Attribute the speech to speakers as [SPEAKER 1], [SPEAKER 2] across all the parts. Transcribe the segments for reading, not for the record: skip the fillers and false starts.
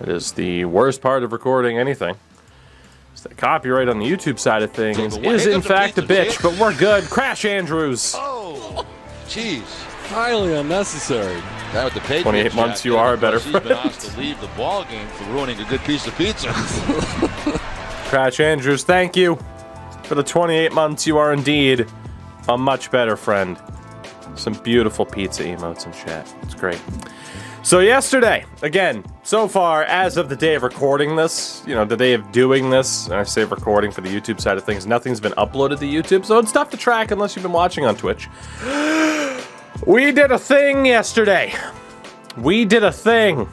[SPEAKER 1] It is the worst part of recording anything. It's the copyright on the YouTube side of things is in fact a bitch, but we're good. Crash Andrews.
[SPEAKER 2] Oh, jeez.
[SPEAKER 3] Highly unnecessary.
[SPEAKER 2] That with the Patriots,
[SPEAKER 1] 28 months, you are a better friend.
[SPEAKER 2] He's been asked to leave the ball game for ruining a good piece of pizza.
[SPEAKER 1] Crash Andrews, thank you for the 28 months. You are indeed a much better friend. Some beautiful pizza emotes in chat. It's great. So yesterday, again, so far, as of the day of recording this, you know, the day of doing this, and I say recording for the YouTube side of things, nothing's been uploaded to YouTube, so it's tough to track unless you've been watching on Twitch. We did a thing yesterday. We did a thing.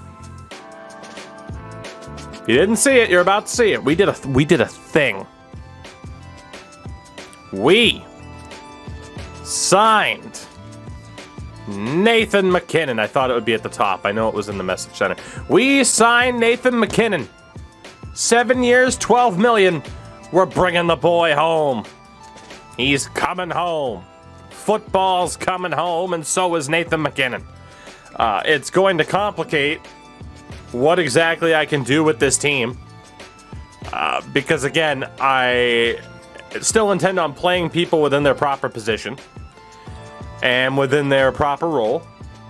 [SPEAKER 1] If you didn't see it, you're about to see it. We did a thing. We signed Nathan MacKinnon. I thought it would be at the top. I know it was in the message center. We signed Nathan MacKinnon. 7 years, $12 million. We're bringing the boy home. He's coming home. Football's coming home, and so is Nathan MacKinnon. It's going to complicate what exactly I can do with this team. Because, again, I still intend on playing people within their proper position and within their proper role,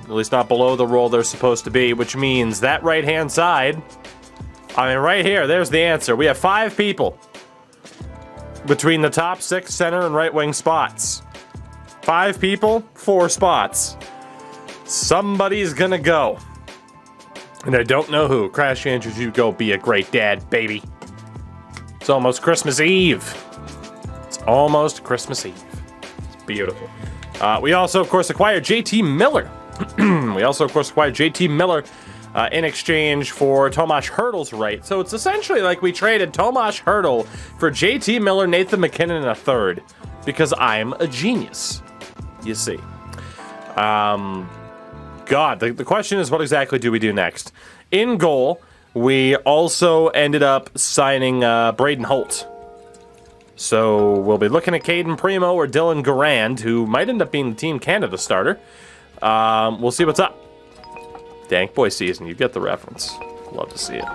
[SPEAKER 1] at least not below the role they're supposed to be, which means that right-hand side, I mean, right here, there's the answer. We have 5 people between the top 6 center and right-wing spots. 5 people, 4 spots. Somebody's gonna go. And I don't know who. Crash Andrews, you go be a great dad, baby. It's almost Christmas Eve. It's almost Christmas Eve. It's beautiful. We also, of course, acquired JT Miller. In exchange for Tomas Hertl's right. So it's essentially like we traded Tomas Hertl for JT Miller, Nathan MacKinnon, and a third. Because I'm a genius. You see. God, the question is, what exactly do we do next? In goal, we also ended up signing Braden Holt. So we'll be looking at Caden Primo or Dylan Garand, who might end up being the Team Canada starter. We'll see what's up. Dank boy season, you get the reference. Love to see it.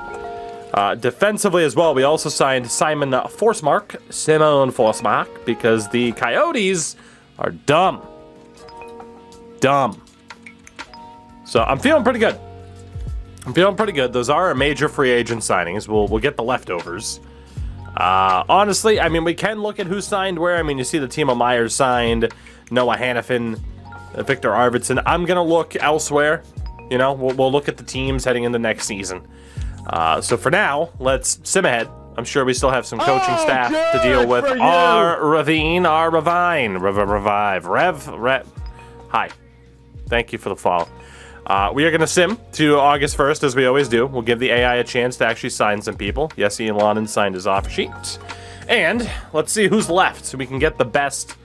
[SPEAKER 1] Defensively as well, we also signed Simon Forsmark, because the Coyotes are dumb. So I'm feeling pretty good. Those are our major free agent signings. We'll get the leftovers. Honestly, I mean, we can look at who signed where. I mean, you see the Timo Myers signed, Noah Hannafin, Victor Arvidsson. I'm going to look elsewhere. You know, we'll look at the teams heading into next season. So for now, let's sim ahead. I'm sure we still have some coaching staff to deal with. Rev. Hi. Thank you for the follow. We are going to sim to August 1st, as we always do. We'll give the AI a chance to actually sign some people. Yes, Ian Lonan signed his offer sheet. And let's see who's left so we can get the best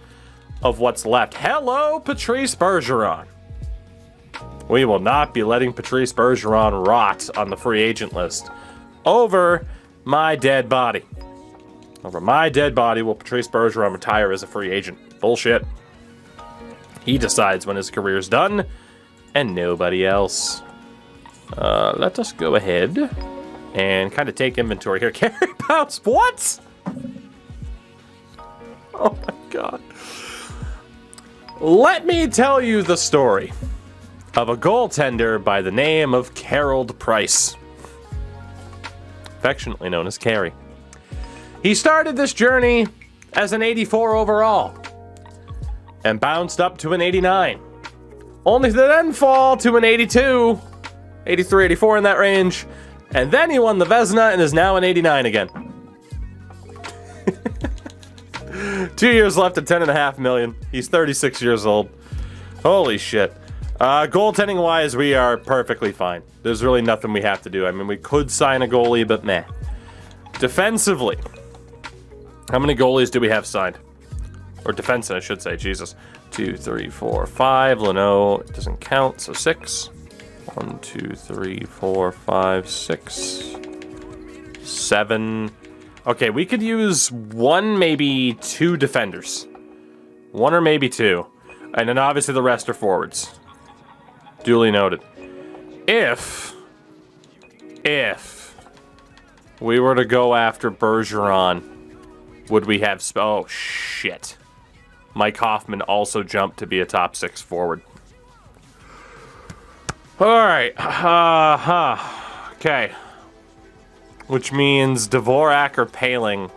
[SPEAKER 1] of what's left. Hello, Patrice Bergeron. We will not be letting Patrice Bergeron rot on the free agent list. Over my dead body. Over my dead body will Patrice Bergeron retire as a free agent. Bullshit. He decides when his career's done, and nobody else. Let us go ahead and kind of take inventory here. Carey Bounce, what? Oh my god. Let me tell you the story of a goaltender by the name of Carroll Price, affectionately known as Carey. He started this journey as an 84 overall and bounced up to an 89, only to then fall to an 82, 83, 84 in that range, and then he won the Vezina and is now an 89 again. 2 years left at $10.5 million. He's 36 years old. Holy shit. Goaltending wise, we are perfectly fine. There's really nothing we have to do. I mean, we could sign a goalie, but meh. Defensively, how many goalies do we have signed? Or defensemen, I should say. Jesus. 2, 3, 4, 5. Leno doesn't count, so 6. 1, 2, 3, 4, 5, 6, 7. Okay, we could use 1, maybe 2 defenders. 1 or maybe 2. And then obviously the rest are forwards. Duly noted. If If we were to go after Bergeron, would we have... Oh, shit. Mike Hoffman also jumped to be a top 6 forward. All right. Okay. Which means Dvorak or Paling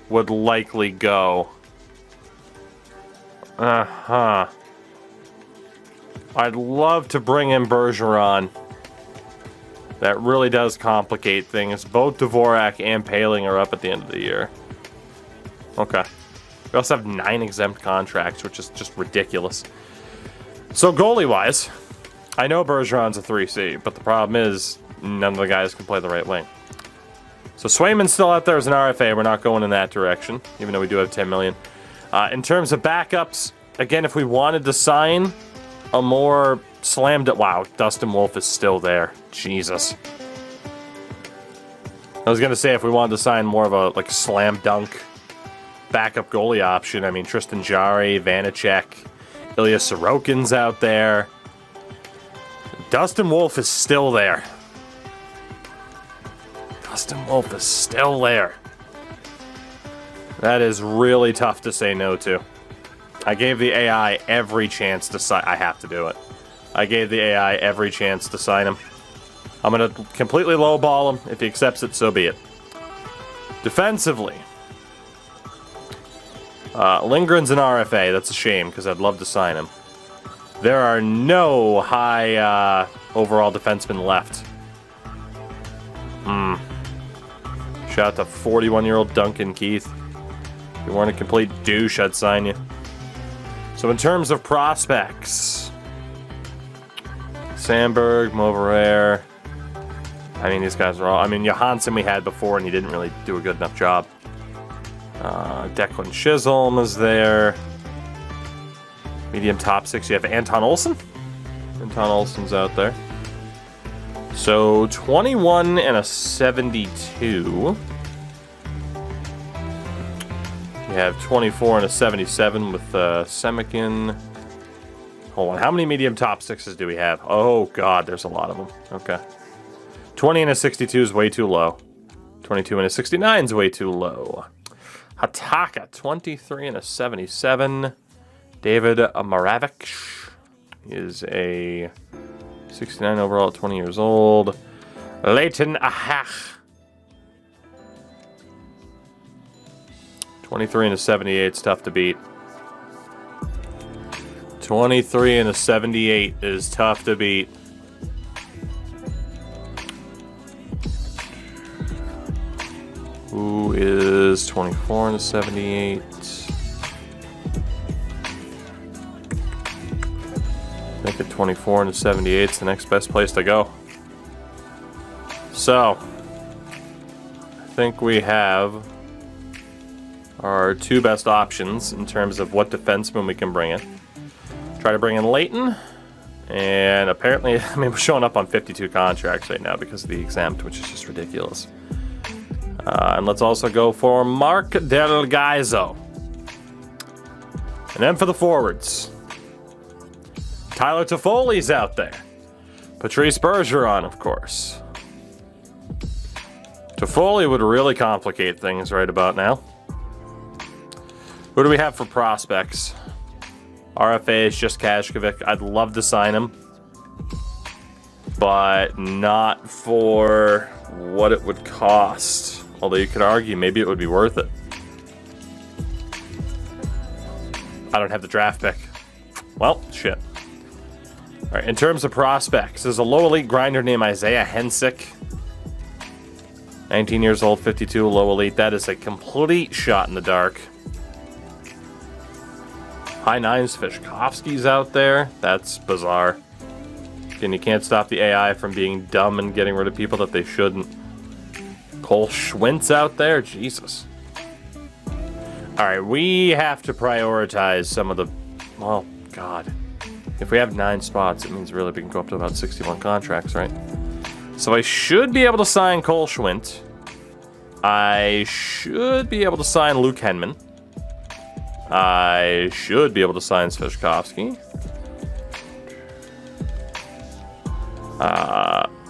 [SPEAKER 1] would likely go. I'd love to bring in Bergeron. That really does complicate things. Both Dvorak and Paling are up at the end of the year. Okay. We also have 9 exempt contracts, which is just ridiculous. So goalie-wise, I know Bergeron's a 3C, but the problem is none of the guys can play the right wing. So Swayman's still out there as an RFA. We're not going in that direction, even though we do have 10 million. In terms of backups, again, if we wanted to sign a more slammed... Wow, Dustin Wolf is still there. Jesus. I was going to say if we wanted to sign more of a like slam dunk backup goalie option. I mean, Tristan Jarry, Vanacek, Ilya Sorokin's out there. Dustin Wolf is still there. Dustin Wolf is still there. That is really tough to say no to. I gave the AI every chance to sign. I have to do it. I gave the AI every chance to sign him. I'm going to completely lowball him. If he accepts it, so be it. Defensively. Lindgren's an RFA. That's a shame, because I'd love to sign him. There are no high overall defensemen left. Shout out to 41-year-old Duncan Keith. If you weren't a complete douche, I'd sign you. So in terms of prospects, Sandberg, Moverare. I mean, these guys are all... I mean, Johansson we had before, and he didn't really do a good enough job. Declan Chisholm is there. Medium top 6, you have Anton Olsen. Anton Olsen's out there. So, 21 and a 72. You have 24 and a 77 with Semikin. Hold on, how many medium top 6s do we have? Oh, God, there's a lot of them. Okay. 20 and a 62 is way too low. 22 and a 69 is way too low. Hataka, 23 and a 77. David Moravec is a 69 overall at 20 years old. Leighton Ahach, 23 and a 78 is tough to beat. 23 and a 78 is tough to beat. Who is 24 and a 78? I think at 24 and a 78 is the next best place to go. So, I think we have our 2 best options in terms of what defenseman we can bring in. Try to bring in Leighton, and apparently, I mean, we're showing up on 52 contracts right now because of the exempt, which is just ridiculous. And let's also go for Mark Del Gaizo. And then for the forwards, Tyler Toffoli's out there. Patrice Bergeron, of course. Toffoli would really complicate things right about now. Who do we have for prospects? RFA is just Kashkovic. I'd love to sign him, but not for what it would cost. Although you could argue maybe it would be worth it. I don't have the draft pick. Well, shit. All right, in terms of prospects, there's a low elite grinder named Isaiah Hensick. 19 years old, 52, low elite. That is a complete shot in the dark. High nines, Fishkovsky's out there. That's bizarre. Again, you can't stop the AI from being dumb and getting rid of people that they shouldn't. Cole Schwintz out there? Jesus. Alright, we have to prioritize some of the... Well, God. If we have 9 spots, it means really we can go up to about 61 contracts, right? So I should be able to sign Cole Schwint. I should be able to sign Luke Henman. I should be able to sign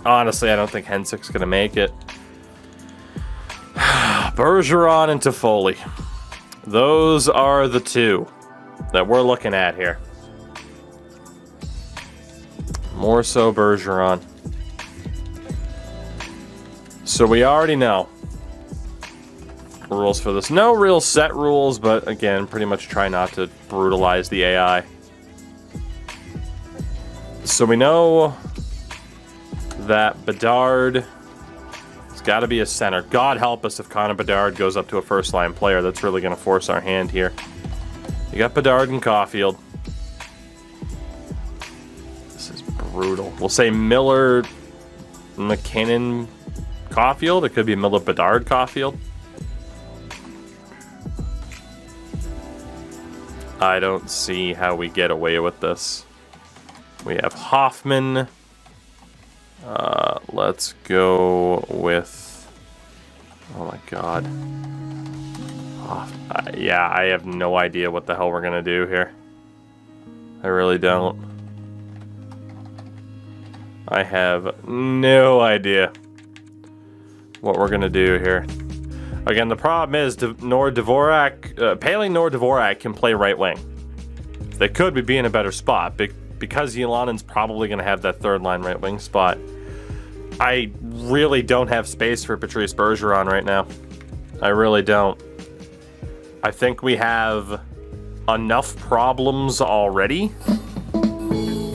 [SPEAKER 1] Honestly, I don't think Hensick's going to make it. Bergeron and Toffoli. Those are the two that we're looking at here. More so Bergeron. So we already know rules for this. No real set rules, but again, pretty much try not to brutalize the AI. So we know that Bedard has got to be a center. God help us if Connor Bedard goes up to a first-line player. That's really going to force our hand here. You got Bedard and Caulfield. This is brutal. We'll say Miller, McKinnon, Caulfield. It could be Miller, Bedard, Caulfield. I don't see how we get away with this. We have Hoffman. Let's go with... Oh my god. Yeah, I have no idea what the hell we're going to do here. I really don't. I have no idea what we're going to do here. Again, the problem is Paling nor Dvorak can play right wing. They could be in a better spot because Yelanin's probably going to have that third line right wing spot. I really don't have space for Patrice Bergeron right now. I really don't. I think we have enough problems already.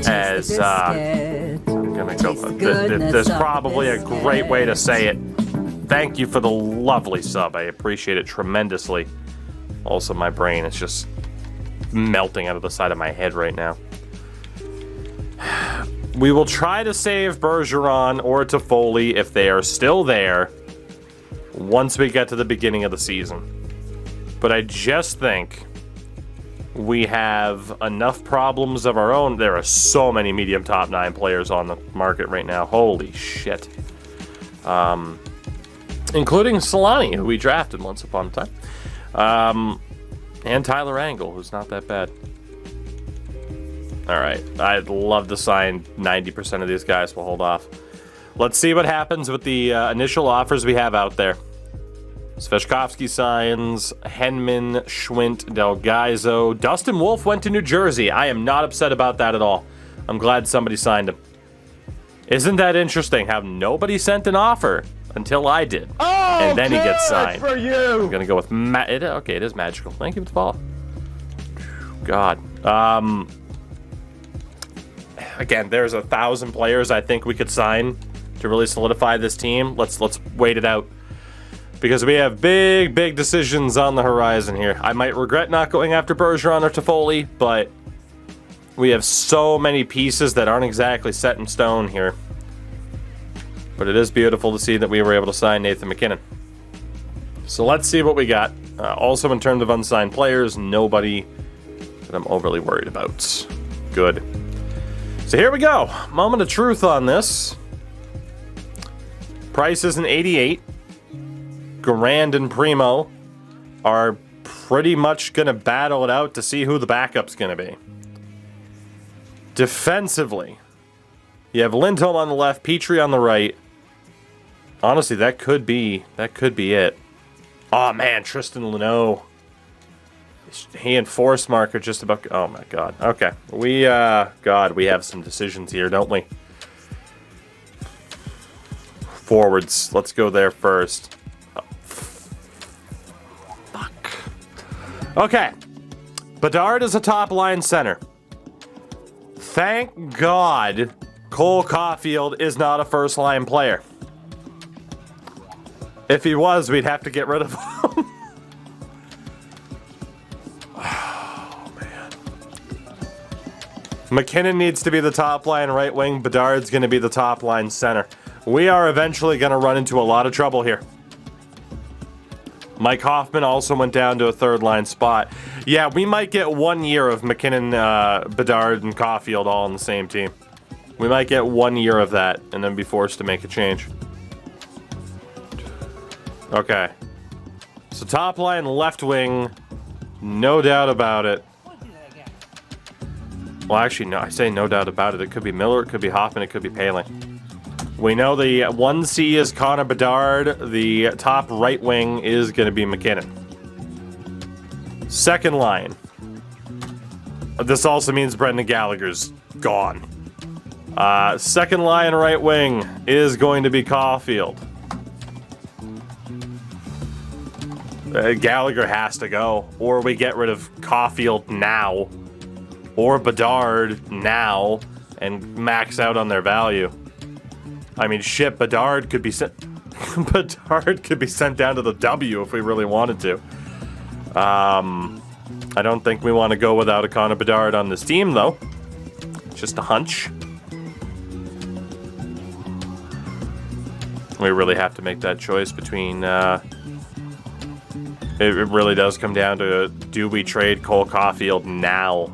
[SPEAKER 1] As I'm gonna go. There's probably a great way to say it. Thank you for the lovely sub. I appreciate it tremendously. Also, my brain is just melting out of the side of my head right now. We will try to save Bergeron or Toffoli if they are still there once we get to the beginning of the season. But I just think we have enough problems of our own. There are so many medium top 9 players on the market right now. Holy shit. Including Solani, who we drafted once upon a time. And Tyler Angle, who's not that bad. Alright, I'd love to sign 90% of these guys. We'll hold off. Let's see what happens with the initial offers we have out there. Sveshkovsky signs, Henman, Schwint, Delgaizo. Dustin Wolf went to New Jersey. I am not upset about that at all. I'm glad somebody signed him. Isn't that interesting how nobody sent an offer until I did? Oh, and then he gets signed. For you. I'm going to go with... Okay, it is magical. Thank you for the follow. God. Again, there's 1,000 players I think we could sign to really solidify this team. Let's wait it out. Because we have big decisions on the horizon here. I might regret not going after Bergeron or Toffoli, but we have so many pieces that aren't exactly set in stone here. But it is beautiful to see that we were able to sign Nathan MacKinnon. So let's see what we got. Also, in terms of unsigned players, nobody that I'm overly worried about. Good. So here we go. Moment of truth on this. Price is an 88. Garand and Primo are pretty much going to battle it out to see who the backup's going to be. Defensively, you have Lindholm on the left, Petrie on the right. Honestly, that could be it. Oh man, Tristan Luneau. He and Forsmark are just about... Oh my god. Okay. We have some decisions here, don't we? Forwards. Let's go there first. Oh, fuck. Okay. Bedard is a top line center. Thank God Cole Caulfield is not a first line player. If he was, we'd have to get rid of him. Oh, man. McKinnon needs to be the top line right wing. Bedard's going to be the top line center. We are eventually going to run into a lot of trouble here. Mike Hoffman also went down to a third line spot. Yeah, we might get 1 year of McKinnon, Bedard, and Caulfield all on the same team. We might get 1 year of that and then be forced to make a change. Okay. So top line left wing, no doubt about it. Well, actually, no. I say no doubt about it. It could be Miller, it could be Hoffman, it could be Paling. We know the 1C is Connor Bedard. The top right wing is going to be McKinnon. Second line. This also means Brendan Gallagher's gone. Second line right wing is going to be Caulfield. Gallagher has to go, or we get rid of Caulfield now, or Bedard now, and max out on their value. I mean, shit, Bedard could be sent. Bedard could be sent down to the W if we really wanted to. I don't think we want to go without a Connor Bedard on this team, though. Just a hunch. We really have to make that choice between. It really does come down to, do we trade Cole Caulfield now?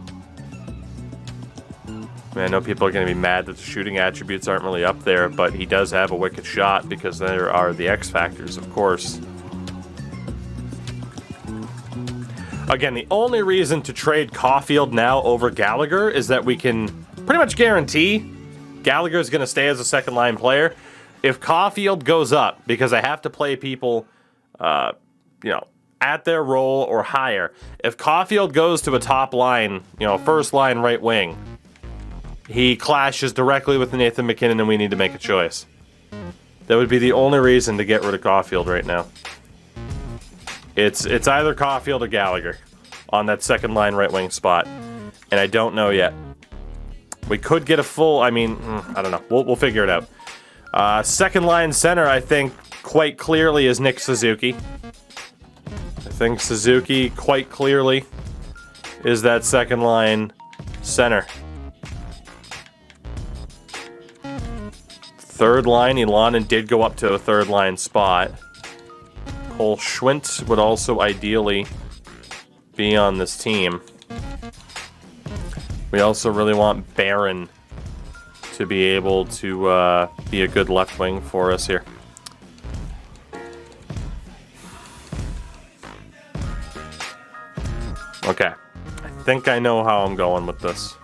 [SPEAKER 1] I mean, I know people are going to be mad that the shooting attributes aren't really up there, but he does have a wicked shot because there are the X factors, of course. Again, the only reason to trade Caulfield now over Gallagher is that we can pretty much guarantee Gallagher's going to stay as a second line player. If Caulfield goes up, because I have to play people, at their role or higher. If Caulfield goes to a top line, first line right wing, he clashes directly with Nathan McKinnon and we need to make a choice. That would be the only reason to get rid of Caulfield right now. It's either Caulfield or Gallagher on that second line right wing spot. And I don't know yet. We could get a full, I don't know. We'll figure it out. Second line center, I think, quite clearly is Nick Suzuki. I think Suzuki quite clearly is that second line center. Third line, Ilanen did go up to a third line spot. Cole Schwint would also ideally be on this team. We also really want Barron to be able to be a good left wing for us here. Okay, I think I know how I'm going with this.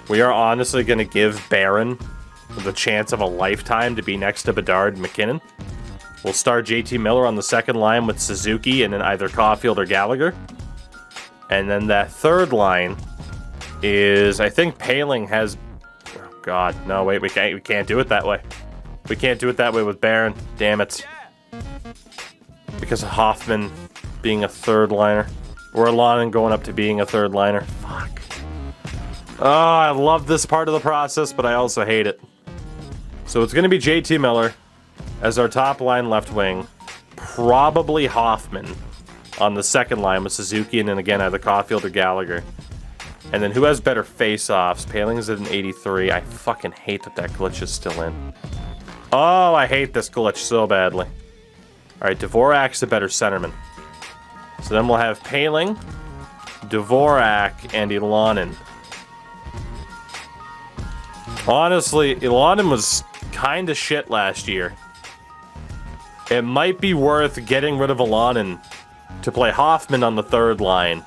[SPEAKER 1] We are honestly going to give Barron the chance of a lifetime to be next to Bedard and McKinnon. We'll start JT Miller on the second line with Suzuki and then either Caulfield or Gallagher. And then that third line is, I think Paling has... Oh God, no, wait, we can't do it that way. We can't do it that way with Barron. Damn it. Because of Hoffman being a third liner. Or Ilanen going up to being a third liner. Fuck. Oh, I love this part of the process, but I also hate it. So it's going to be JT Miller as our top line left wing. Probably Hoffman on the second line with Suzuki, and then again either Caulfield or Gallagher. And then who has better face-offs? Paling's at an 83. I fucking hate that glitch is still in. Oh, I hate this glitch so badly. Alright, Dvorak's a better centerman. So then we'll have Paling, Dvorak, and Ilanen. Honestly, Ilanen was kind of shit last year. It might be worth getting rid of Ilanen to play Hoffman on the third line.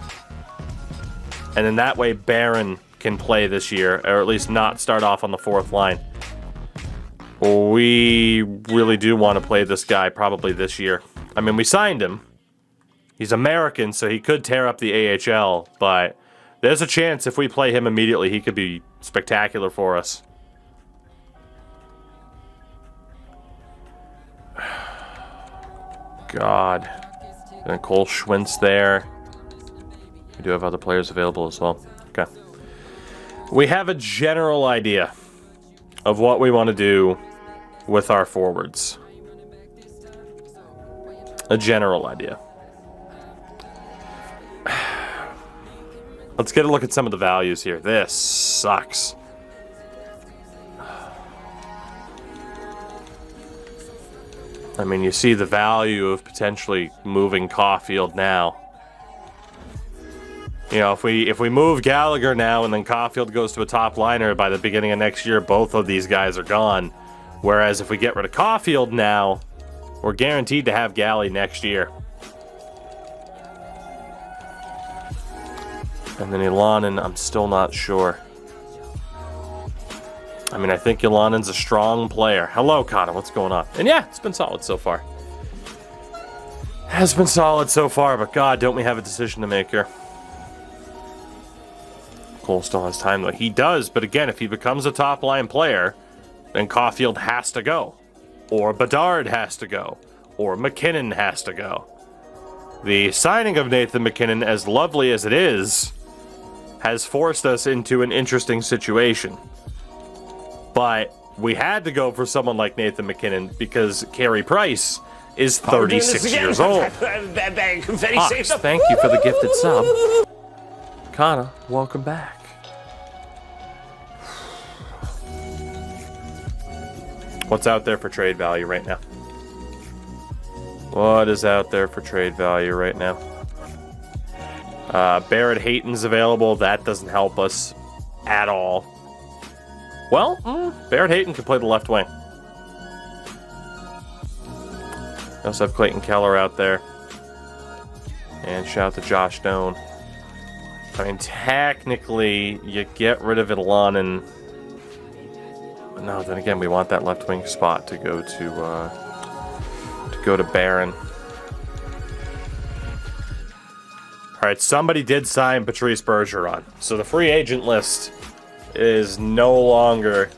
[SPEAKER 1] And then that way Barron can play this year, or at least not start off on the fourth line. We really do want to play this guy probably this year. I mean, we signed him. He's American, so he could tear up the AHL, but there's a chance if we play him immediately, he could be spectacular for us. God. And Cole Schwint's there. We do have other players available as well. Okay. We have a general idea of what we want to do with our forwards. A general idea. Let's get a look at some of the values here. This sucks. I mean, you see the value of potentially moving Caulfield now. You know, if we move Gallagher now and then Caulfield goes to a top liner by the beginning of next year, both of these guys are gone. Whereas if we get rid of Caulfield now, we're guaranteed to have Gally next year. And then Ilanen, I'm still not sure. I mean, I think Ylanen's a strong player. Hello, Connor. What's going on? And yeah, it's been solid so far. Has been solid so far, but God, don't we have a decision to make here? Cole still has time, though. He does, but again, if he becomes a top-line player, then Caulfield has to go. Or Bedard has to go. Or McKinnon has to go. The signing of Nathan McKinnon, as lovely as it is, has forced us into an interesting situation. But we had to go for someone like Nathan McKinnon because Carey Price is 36 years old. Fox, thank you for the gifted sub. Kana, welcome back. What's out there for trade value right now? What is out there for trade value right now? Barrett Hayton's available. That doesn't help us at all. Well, Barrett Hayton can play the left wing. We also have Clayton Keller out there. And shout out to Josh Doan. I mean, technically, you get rid of Ylanen. But no, then again, we want that left wing spot to go to Barron. All right, somebody did sign Patrice Bergeron. So the free agent list is no longer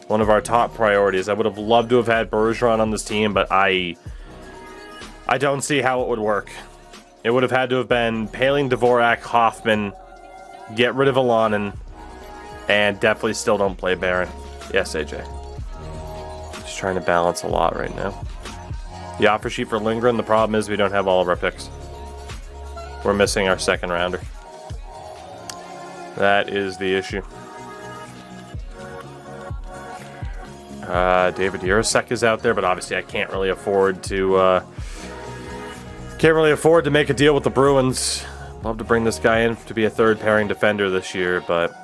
[SPEAKER 1] one of our top priorities. I would have loved to have had Bergeron on this team, but I don't see how it would work. It would have had to have been Paling, Dvorak, Hoffman, get rid of Ylanen, and definitely still don't play Barron. Yes, AJ. Just trying to balance a lot right now. The offer sheet for Lindgren, the problem is we don't have all of our picks. We're missing our second rounder. That is the issue. David Jiricek is out there, but obviously I can't really afford to make a deal with the Bruins. Love to bring this guy in to be a third pairing defender this year, but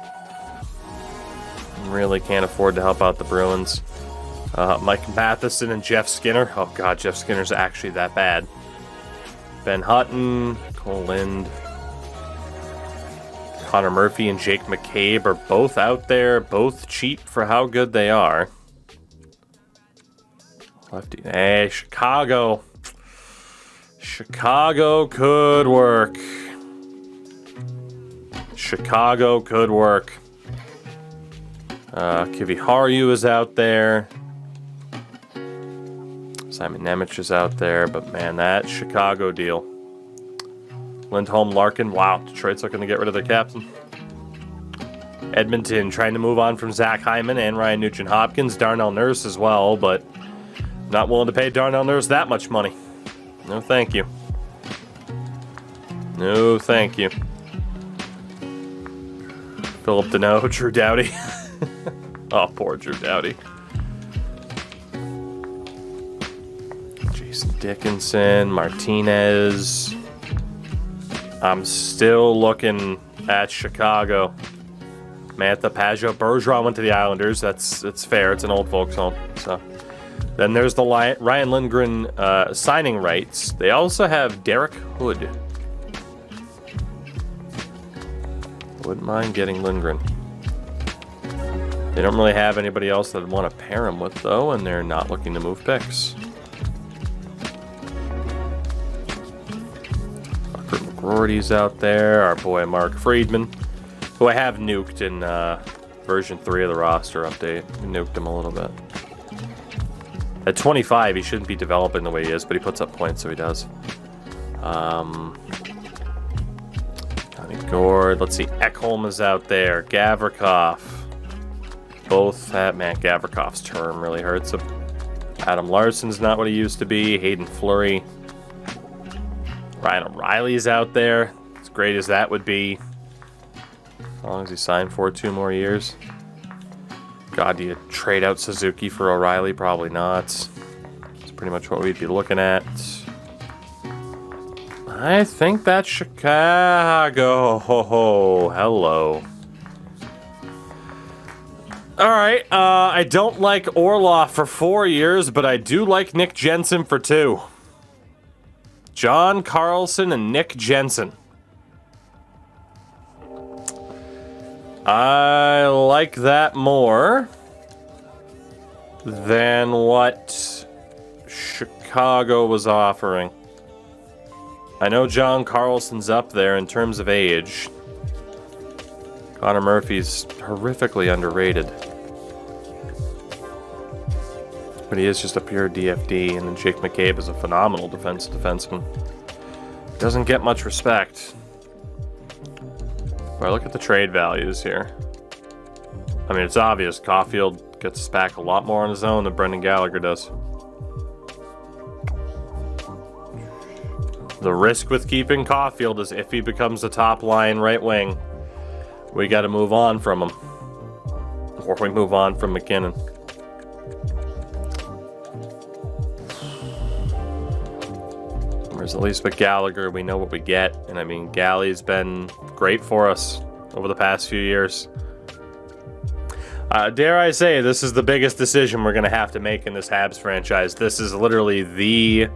[SPEAKER 1] really can't afford to help out the Bruins. Mike Matheson and Jeff Skinner. Oh God, Jeff Skinner's actually that bad. Ben Hutton, Cole Lind, Connor Murphy and Jake McCabe are both out there, both cheap for how good they are. Lefty. Hey, Chicago. Chicago could work. Chicago could work. Kiviharu is out there. Simon Nemec is out there, but man, that Chicago deal. Lindholm, Larkin, wow, Detroit's looking to get rid of their captain. Edmonton trying to move on from Zach Hyman and Ryan Nugent-Hopkins. Darnell Nurse as well, but not willing to pay Darnell Nurse that much money. No, thank you. No, thank you. Philip Deneau, Drew Doughty. Oh, poor Drew Doughty. Jason Dickinson, Martinez. I'm still looking at Chicago. Mantha, Pajot, Bergeron went to the Islanders. It's fair. It's an old folks home. So then there's the Ryan Lindgren signing rights. They also have Derek Hood. Wouldn't mind getting Lindgren. They don't really have anybody else that I'd want to pair him with, though, and they're not looking to move picks. Kurt McGroarty's out there. Our boy Mark Friedman, who I have nuked in version 3 of the roster update. We nuked him a little bit. At 25, he shouldn't be developing the way he is, but he puts up points, so he does. Gord, let's see. Ekholm is out there. Gavrikov. Both have, man, Gavrikov's term really hurts him. Adam Larson's not what he used to be. Hayden Fleury. Ryan O'Reilly's out there. As great as that would be. As long as he signed for 2 more years. God, do you trade out Suzuki for O'Reilly? Probably not. That's pretty much what we'd be looking at. I think that's Chicago. Ho ho, hello. All right, I don't like Orlov for 4 years, but I do like Nick Jensen for 2. John Carlson and Nick Jensen. I like that more. than what Chicago was offering. I know John Carlson's up there in terms of age. Connor Murphy's horrifically underrated. But he is just a pure DFD, and then Jake McCabe is a phenomenal defenseman. Doesn't get much respect. But look at the trade values here. I mean, it's obvious. Caulfield gets us back a lot more on his own than Brendan Gallagher does. The risk with keeping Caulfield is if he becomes a top line right wing, we got to move on from him. Or we move on from McKinnon. Whereas at least with Gallagher, we know what we get. And I mean, Gally's been great for us over the past few years. Dare I say, this is the biggest decision we're going to have to make in this Habs franchise. This is literally the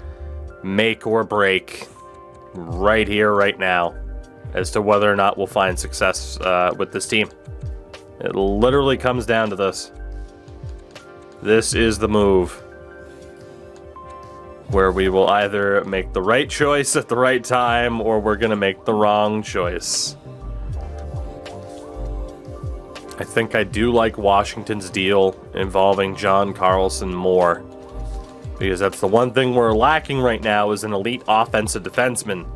[SPEAKER 1] make or break right here, right now, as to whether or not we'll find success with this team. It literally comes down to this. This is the move where we will either make the right choice at the right time or we're going to make the wrong choice. I think I do like Washington's deal involving John Carlson more, because that's the one thing we're lacking right now is an elite offensive defenseman,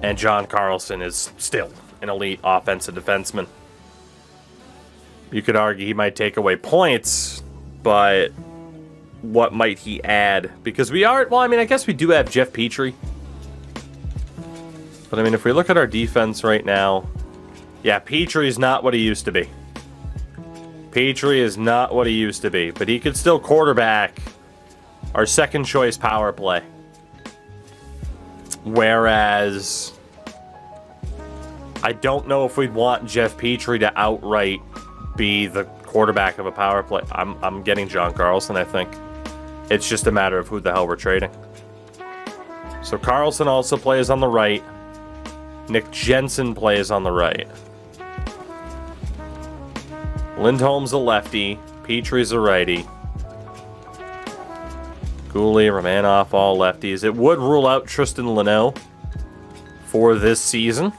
[SPEAKER 1] and John Carlson is still an elite offensive defenseman. You could argue he might take away points, but what might he add? Because we are, well, I mean, I guess we do have Jeff Petrie. But I mean, if we look at our defense right now, yeah, Petrie's not what he used to be. Petrie is not what he used to be, but he could still quarterback our second choice power play. Whereas I don't know if we'd want Jeff Petrie to outright be the quarterback of a power play. I'm getting John Carlson, I think. It's just a matter of who the hell we're trading. So Carlson also plays on the right. Nick Jensen plays on the right. Lindholm's a lefty. Petrie's a righty. Cooley, Romanoff, all lefties. It would rule out Tristan Luneau for this season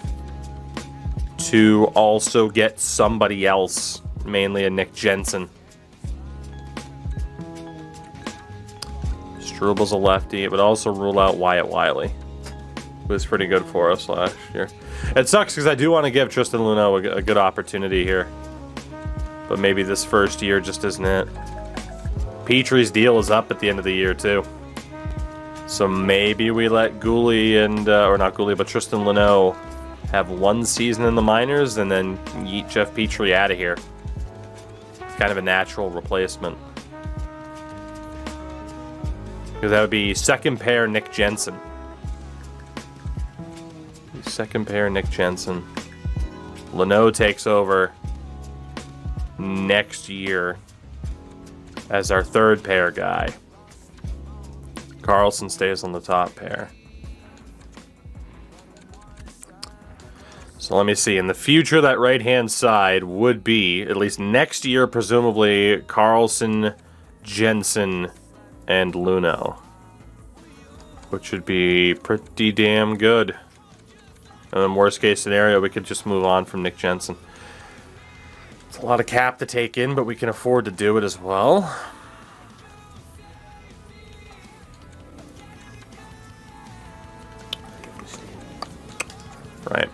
[SPEAKER 1] to also get somebody else, mainly a Nick Jensen. Strubal's a lefty. It would also rule out Wyatt Wiley, who was pretty good for us last year. It sucks because I do want to give Tristan Luneau a good opportunity here, but maybe this first year just isn't it. Petrie's deal is up at the end of the year too, so maybe we let Gooley and or not Gooley, but Tristan Luneau have one season in the minors and then yeet Jeff Petrie out of here. It's kind of a natural replacement, because that would be second pair Nick Jensen. Second pair Nick Jensen. Luneau takes over next year as our third pair guy. Carlson stays on the top pair. So let me see. In the future, that right-hand side would be, at least next year, presumably, Carlson, Jensen, and Luneau, which would be pretty damn good. And then worst case scenario, we could just move on from Nick Jensen. It's a lot of cap to take in, but we can afford to do it as well. Right.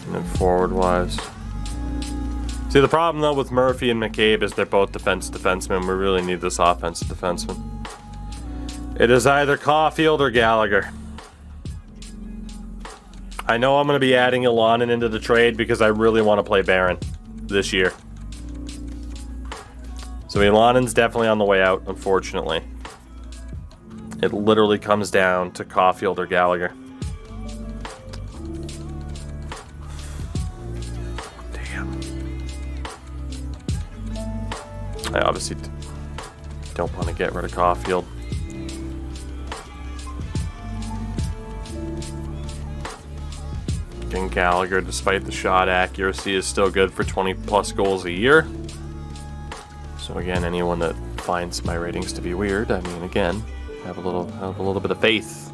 [SPEAKER 1] And then forward-wise. See, the problem, though, with Murphy and McCabe is they're both defensemen. We really need this offensive defenseman. It is either Caulfield or Gallagher. I know I'm going to be adding Ilanen into the trade because I really want to play Barron this year. So Ilanen's definitely on the way out, unfortunately. It literally comes down to Caulfield or Gallagher. Damn. I obviously don't want to get rid of Caulfield. Gallagher, despite the shot accuracy, is still good for 20 plus goals a year. So again, anyone that finds my ratings to be weird, I mean, again, have a little bit of faith.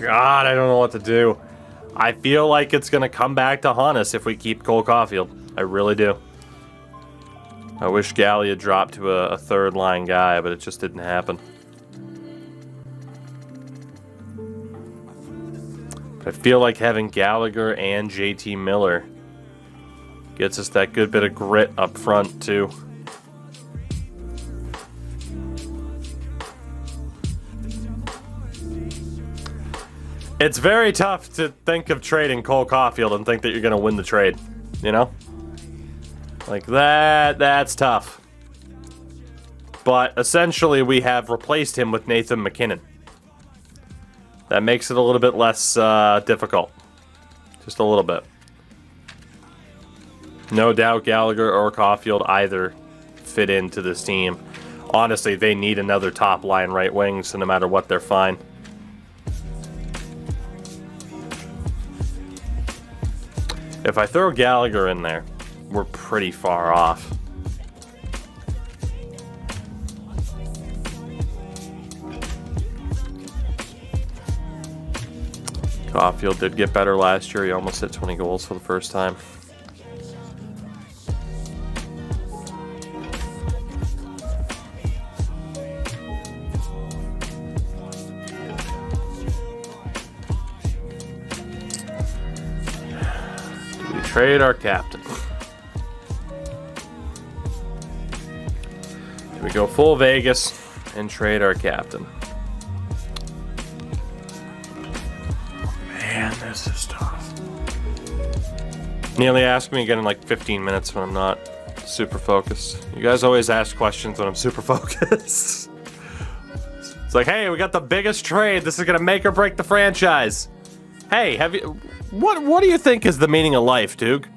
[SPEAKER 1] God, I don't know what to do. I feel like it's gonna come back to haunt us if we keep Cole Caulfield. I really do. I wish Galley had dropped to a third line guy, but it just didn't happen. But I feel like having Gallagher and JT Miller gets us that good bit of grit up front too. It's very tough to think of trading Cole Caulfield and think that you're going to win the trade, you know? Like that's tough. But essentially we have replaced him with Nathan MacKinnon. That makes it a little bit less difficult. Just a little bit. No doubt Gallagher or Caulfield either fit into this team. Honestly, they need another top line right wing, so no matter what, they're fine. If I throw Gallagher in there, we're pretty far off. Caulfield did get better last year. He almost hit 20 goals for the first time. Do we trade our captain? Do we go full Vegas and trade our captain? Man, this is tough. Nearly ask me again in like 15 minutes when I'm not super focused. You guys always ask questions when I'm super focused. It's like, hey, we got the biggest trade. This is gonna make or break the franchise. Hey, have you? What do you think is the meaning of life, Duke?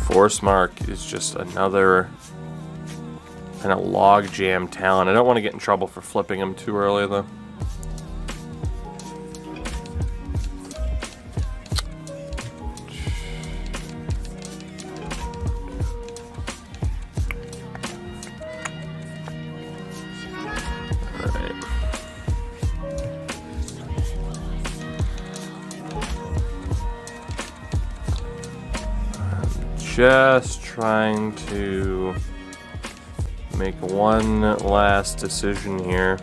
[SPEAKER 1] Forcemark is just another kind of logjam talent. I don't want to get in trouble for flipping him too early, though. Just trying to make one last decision here,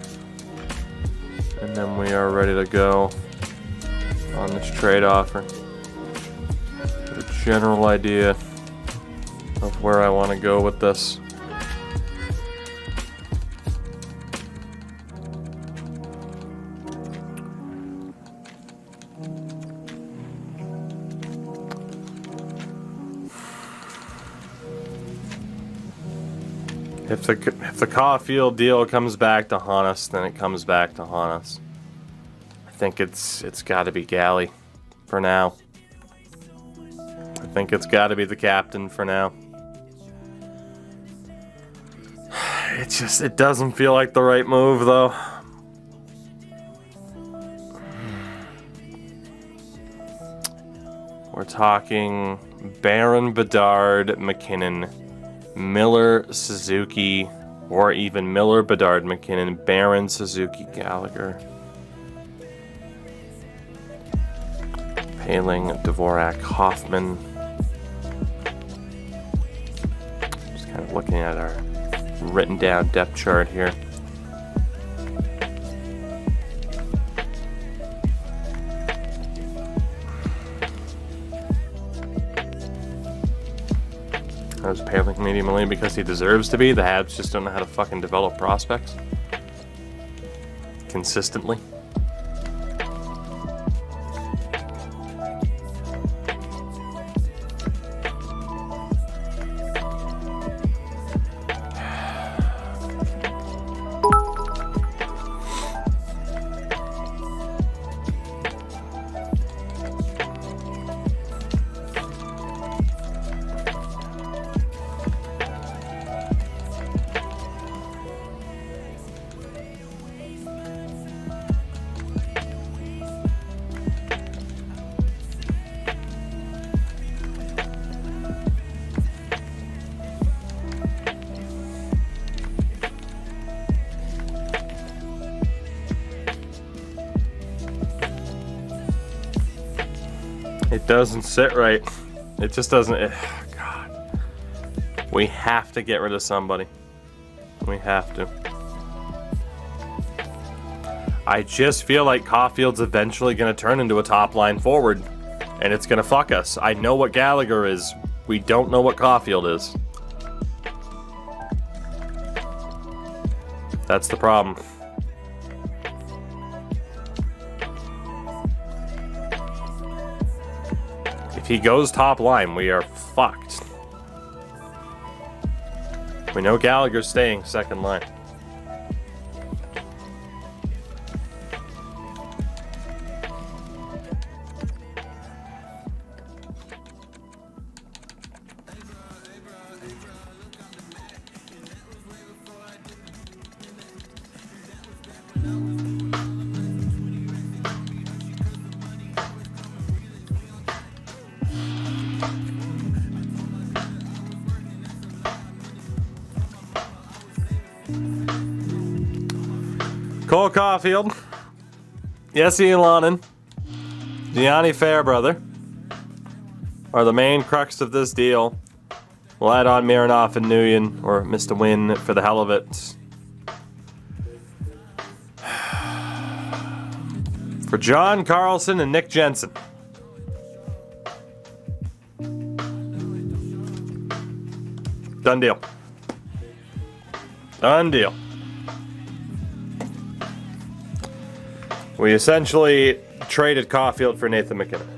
[SPEAKER 1] and then we are ready to go on this trade offer. A general idea of where I want to go with this. If the Caulfield deal comes back to haunt us, then it comes back to haunt us. I think it's got to be Galley for now. I think it's got to be the captain for now. It doesn't feel like the right move, though. We're talking Barron, Bedard, McKinnon, Miller, Suzuki, or even Miller, Bedard, McKinnon, Barron, Suzuki, Gallagher, Paling, Dvorak, Hoffman. Just kind of looking at our written down depth chart here. I was Paling medium elite because he deserves to be. The Habs just don't know how to fucking develop prospects consistently. It doesn't sit right. It just doesn't. God. We have to get rid of somebody. We have to. I just feel like Caulfield's eventually going to turn into a top line forward. And it's going to fuck us. I know what Gallagher is. We don't know what Caulfield is. That's the problem. If he goes top line, we are fucked. We know Gallagher's staying second line. Cole Caulfield, Jesse Ilanen, Gianni Fairbrother are the main crux of this deal. We'll add on Mironov and Nguyen, or Mr. Win for the hell of it. For John Carlson and Nick Jensen. Done deal. Done deal. We essentially traded Caulfield for Nathan McKinnon.